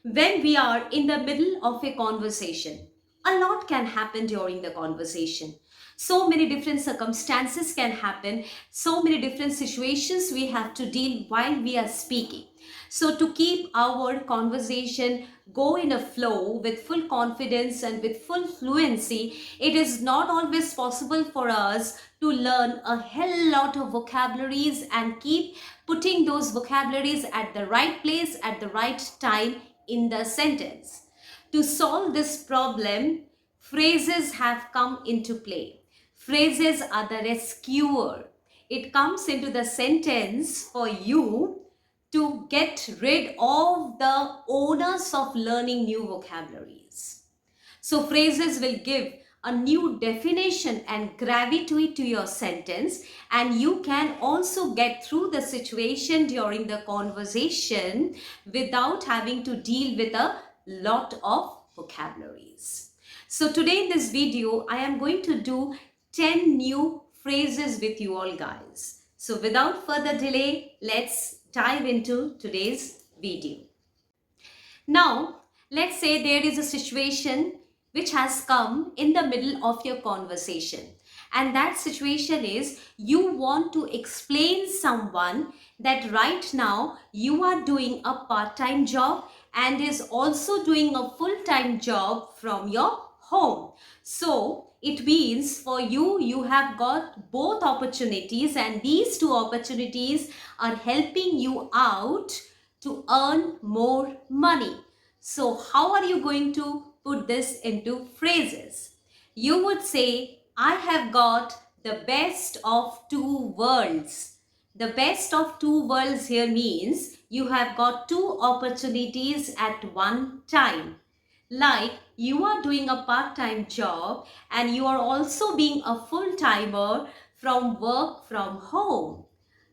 When we are in the middle of a conversation, a lot can happen during the conversation. So many different circumstances can happen, so many different situations we have to deal while we are speaking. So, to keep our conversation go in a flow with full confidence and with full fluency, it is not always possible for us to learn a hell lot of vocabularies and keep putting those vocabularies at the right place at the right time in the sentence. To solve this problem, phrases have come into play. Phrases are the rescuer. It comes into the sentence for you to get rid of the onus of learning new vocabularies. So phrases will give a new definition and gravity to your sentence, and you can also get through the situation during the conversation without having to deal with a lot of vocabularies. So today in this video, I am going to do 10 new phrases with you all guys. So without further delay, let's dive into today's video. Now, let's say there is a situation which has come in the middle of your conversation. And that situation is you want to explain someone that right now you are doing a part-time job and is also doing a full-time job from your home. So it means for you, you have got both opportunities, and these two opportunities are helping you out to earn more money. So how are you going to put this into phrases? You would say, I have got the best of two worlds. The best of two worlds here means you have got two opportunities at one time. Like you are doing a part-time job and you are also being a full-timer from work from home.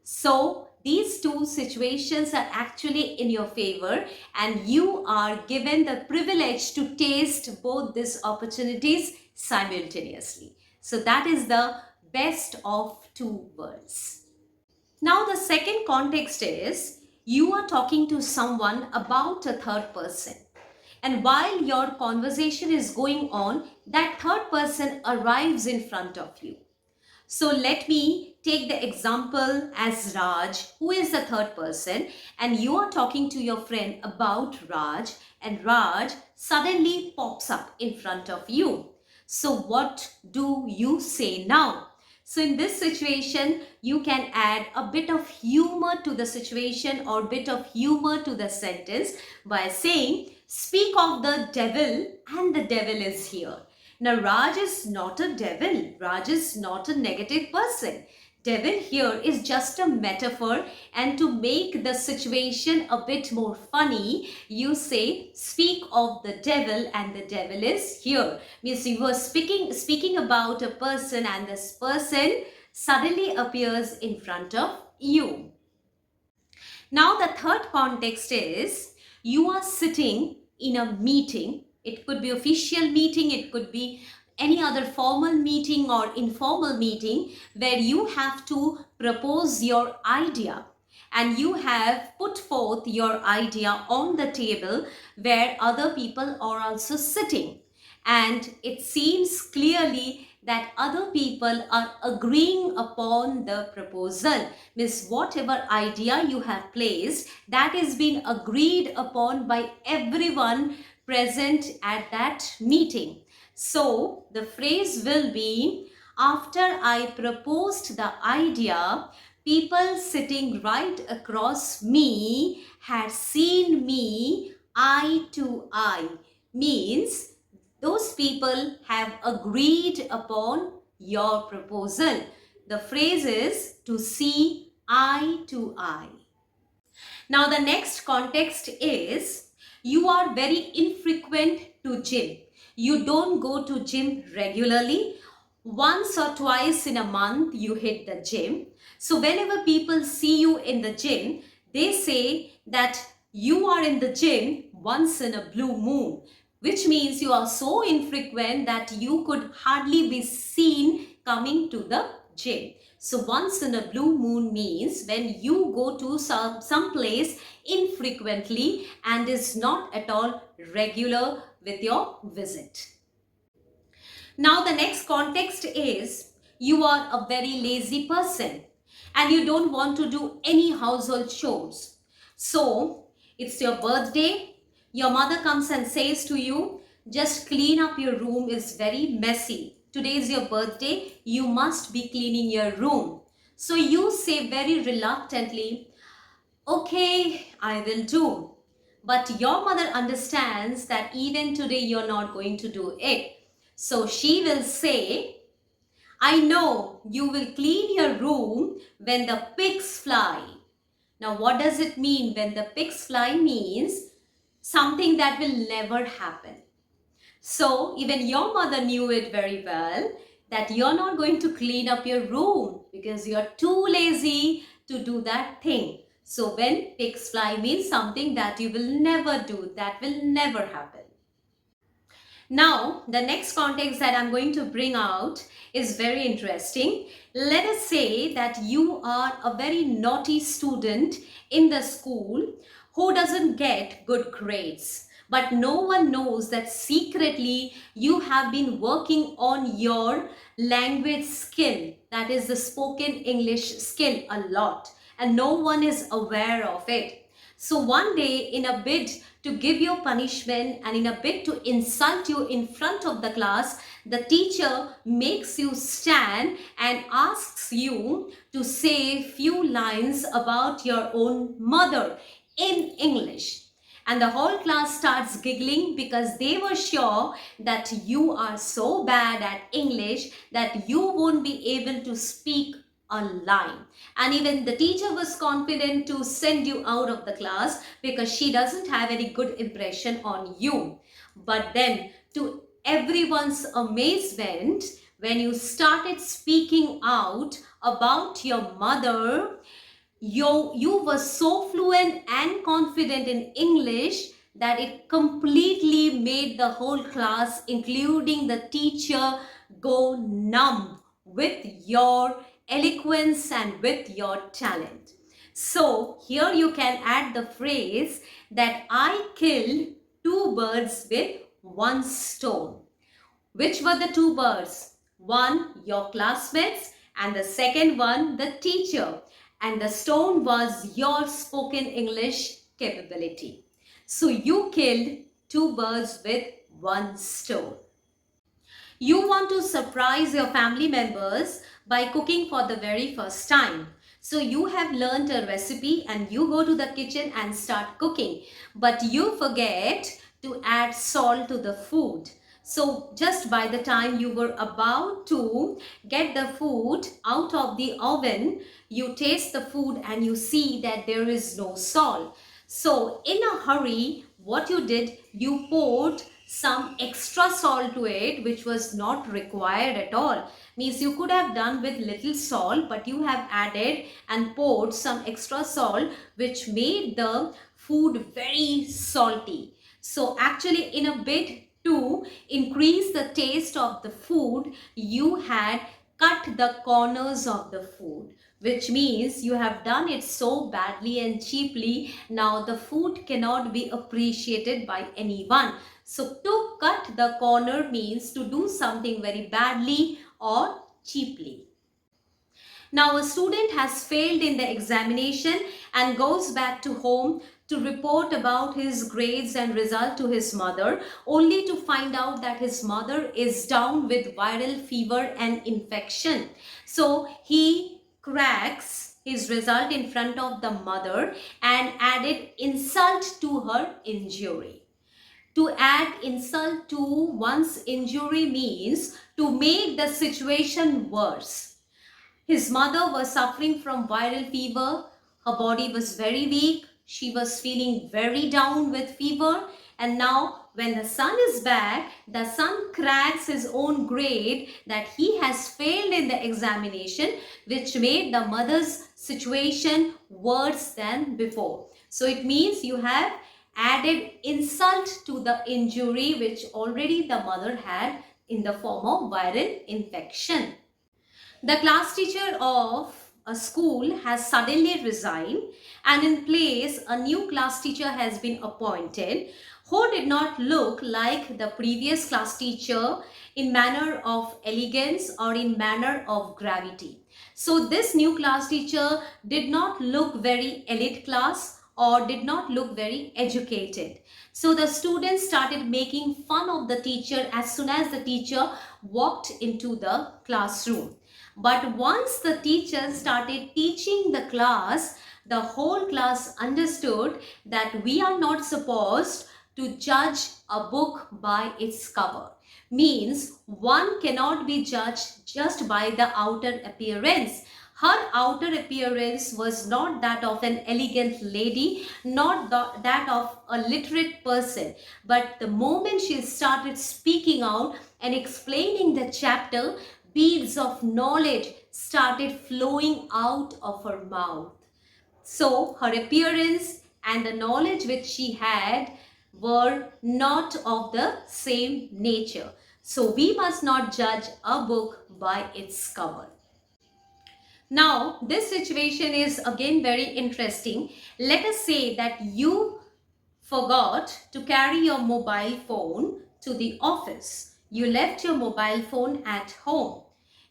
So these two situations are actually in your favor, and you are given the privilege to taste both these opportunities simultaneously. So that is the best of two worlds. Now the second context is you are talking to someone about a third person. And while your conversation is going on, that third person arrives in front of you. So let me take the example as Raj, who is the third person, and you are talking to your friend about Raj, and Raj suddenly pops up in front of you. So what do you say now? So in this situation, you can add a bit of humor to the situation or bit of humor to the sentence by saying, speak of the devil and the devil is here. Now, Raj is not a devil. Raj is not a negative person. Devil here is just a metaphor, and to make the situation a bit more funny, you say, speak of the devil and the devil is here. Means you were speaking about a person and this person suddenly appears in front of you. Now, the third context is you are sitting in a meeting. It could be official meeting, it could be any other formal meeting or informal meeting where you have to propose your idea, and you have put forth your idea on the table where other people are also sitting, and it seems clearly that other people are agreeing upon the proposal. Means whatever idea you have placed, that is being agreed upon by everyone present at that meeting. So the phrase will be, after I proposed the idea, people sitting right across me had seen me eye to eye. Means those people have agreed upon your proposal. The phrase is to see eye to eye. Now the next context is you are very infrequent to gym. You don't go to gym regularly. Once or twice in a month you hit the gym. So whenever people see you in the gym, they say that you are in the gym once in a blue moon, which means you are so infrequent that you could hardly be seen coming to the gym. So once in a blue moon means when you go to some place infrequently and is not at all regular with your visit. Now the next context is you are a very lazy person and you don't want to do any household chores. So it's your birthday, your mother comes and says to you, just clean up your room, is very messy. Today is your birthday, you must be cleaning your room. So you say very reluctantly, okay, I will do. But your mother understands that even today you're not going to do it. So she will say, I know you will clean your room when the pigs fly. Now, what does it mean when the pigs fly? Means something that will never happen. So, even your mother knew it very well that you're not going to clean up your room because you're too lazy to do that thing. So, when pigs fly means something that you will never do, that will never happen. Now, the next context that I'm going to bring out is very interesting. Let us say that you are a very naughty student in the school who doesn't get good grades. But no one knows that secretly you have been working on your language skill, that is the spoken English skill, a lot, and no one is aware of it. So one day, in a bid to give you punishment and in a bid to insult you in front of the class, the teacher makes you stand and asks you to say few lines about your own mother in English. And the whole class starts giggling because they were sure that you are so bad at English that you won't be able to speak a line. And even the teacher was confident to send you out of the class because she doesn't have any good impression on you. But then, to everyone's amazement, when you started speaking out about your mother, you were so fluent and confident in English that it completely made the whole class, including the teacher, go numb with your eloquence and with your talent. So here you can add the phrase that I killed two birds with one stone. Which were the two birds? One, your classmates, and the second one, the teacher. And the stone was your spoken English capability. So you killed two birds with one stone. You want to surprise your family members by cooking for the very first time. So you have learned a recipe and you go to the kitchen and start cooking. But you forget to add salt to the food. So just by the time you were about to get the food out of the oven, you taste the food and you see that there is no salt. So in a hurry, what you did, you poured some extra salt to it, which was not required at all. Means you could have done with little salt, but you have added and poured some extra salt, which made the food very salty. So actually, in a bid to increase the taste of the food, you had cut the corners of the food, which means you have done it so badly and cheaply. Now the food cannot be appreciated by anyone. So to cut the corner means to do something very badly or cheaply. Now a student has failed in the examination and goes back to home to report about his grades and result to his mother, only to find out that his mother is down with viral fever and infection. So he cracks his result in front of the mother and added insult to her injury. To add insult to one's injury means to make the situation worse. His mother was suffering from viral fever. Her body was very weak. She was feeling very down with fever. And now when the son is back, the son cracks his own grade that he has failed in the examination, which made the mother's situation worse than before. So it means you have added insult to the injury which already the mother had in the form of viral infection. The class teacher of a school has suddenly resigned, and in place a new class teacher has been appointed who did not look like the previous class teacher in manner of elegance or in manner of gravity. So this new class teacher did not look very elite class or did not look very educated. So the students started making fun of the teacher as soon as the teacher walked into the classroom. But once the teacher started teaching the class, the whole class understood that we are not supposed to judge a book by its cover. Means one cannot be judged just by the outer appearance. Her outer appearance was not that of an elegant lady, not that of a literate person. But the moment she started speaking out and explaining the chapter, beads of knowledge started flowing out of her mouth. So her appearance and the knowledge which she had were not of the same nature. So we must not judge a book by its cover. Now, this situation is again very interesting. Let us say that you forgot to carry your mobile phone to the office. You left your mobile phone at home.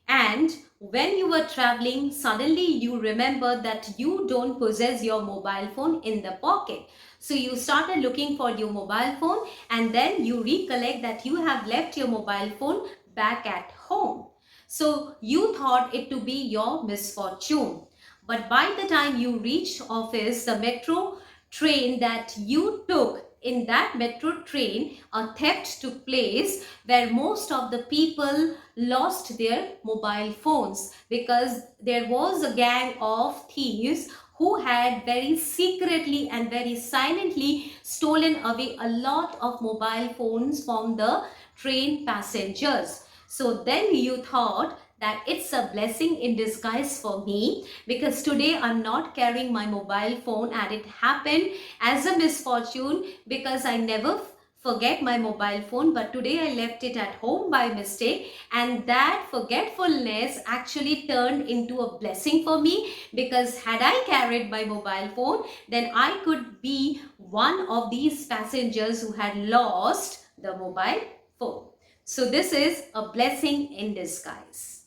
And when you were traveling, suddenly you remember that you don't possess your mobile phone in the pocket. So you started looking for your mobile phone and then you recollect that you have left your mobile phone back at home. So you thought it to be your misfortune. But by the time you reached office, the metro train that you took, in that metro train, a theft took place where most of the people lost their mobile phones because there was a gang of thieves who had very secretly and very silently stolen away a lot of mobile phones from the train passengers. So then you thought that it's a blessing in disguise for me because today I'm not carrying my mobile phone, and it happened as a misfortune because I never forget my mobile phone, but today I left it at home by mistake, and that forgetfulness actually turned into a blessing for me because had I carried my mobile phone, then I could be one of these passengers who had lost the mobile phone. So this is a blessing in disguise.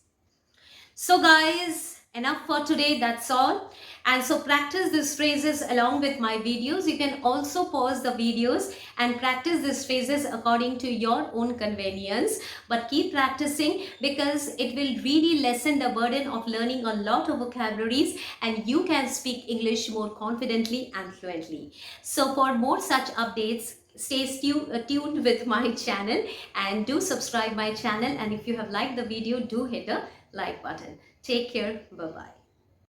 So guys, enough for today, that's all. And so practice these phrases along with my videos. You can also pause the videos and practice these phrases according to your own convenience. But keep practicing because it will really lessen the burden of learning a lot of vocabularies and you can speak English more confidently and fluently. So for more such updates, stay tuned with my channel and do subscribe my channel, and if you have liked the video, do hit a like button. Take care. Bye bye.